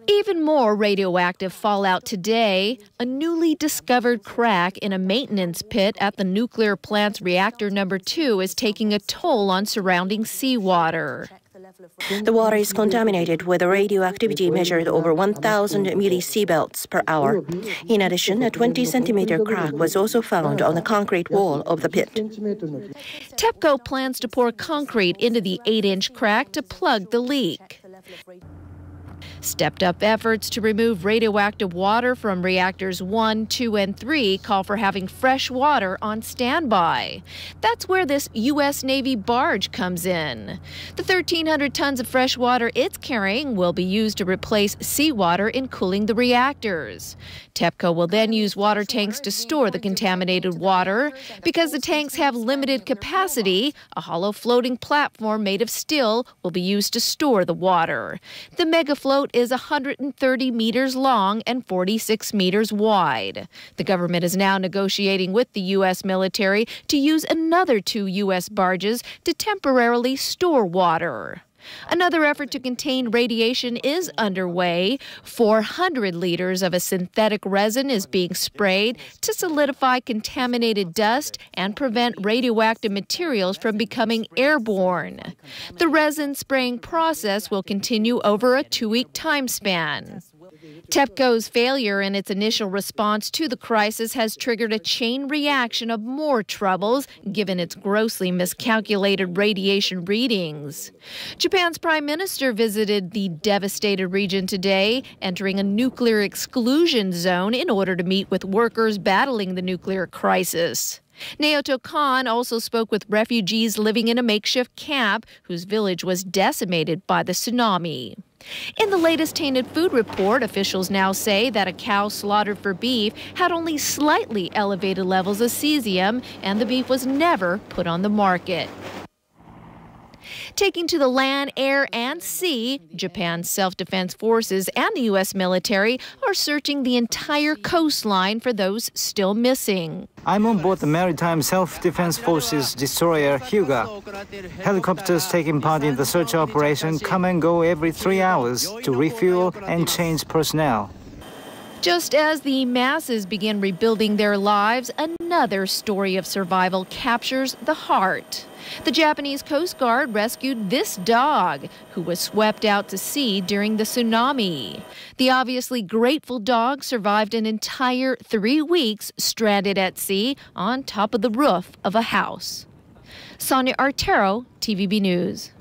Even more radioactive fallout today. A newly discovered crack in a maintenance pit at the nuclear plant's reactor number 2 is taking a toll on surrounding seawater. The water is contaminated with a radioactivity measured over 1,000 millisieverts per hour. In addition, a 20-centimeter crack was also found on the concrete wall of the pit. TEPCO plans to pour concrete into the 8-inch crack to plug the leak. Stepped-up efforts to remove radioactive water from reactors 1, 2, and 3 call for having fresh water on standby. That's where this U.S. Navy barge comes in. The 1,300 tons of fresh water it's carrying will be used to replace seawater in cooling the reactors. TEPCO will then use water tanks to store the contaminated water. Because the tanks have limited capacity, a hollow floating platform made of steel will be used to store the water. The mega float is 130 meters long and 46 meters wide. The government is now negotiating with the U.S. military to use another 2 U.S. barges to temporarily store water. Another effort to contain radiation is underway. 400 liters of a synthetic resin is being sprayed to solidify contaminated dust and prevent radioactive materials from becoming airborne. The resin spraying process will continue over a 2-week time span. TEPCO's failure in its initial response to the crisis has triggered a chain reaction of more troubles, given its grossly miscalculated radiation readings. Japan's prime minister visited the devastated region today, entering a nuclear exclusion zone in order to meet with workers battling the nuclear crisis. Naoto Kan also spoke with refugees living in a makeshift camp whose village was decimated by the tsunami. In the latest tainted food report, officials now say that a cow slaughtered for beef had only slightly elevated levels of cesium, and the beef was never put on the market. Taking to the land, air, and sea, Japan's self-defense forces and the U.S. military are searching the entire coastline for those still missing. I'm on board the Maritime Self-Defense Forces destroyer Hyuga. Helicopters taking part in the search operation come and go every 3 hours to refuel and change personnel. Just as the masses begin rebuilding their lives, another story of survival captures the heart. The Japanese Coast Guard rescued this dog, who was swept out to sea during the tsunami. The obviously grateful dog survived an entire 3 weeks stranded at sea on top of the roof of a house. Sonya, Artero, TVB News.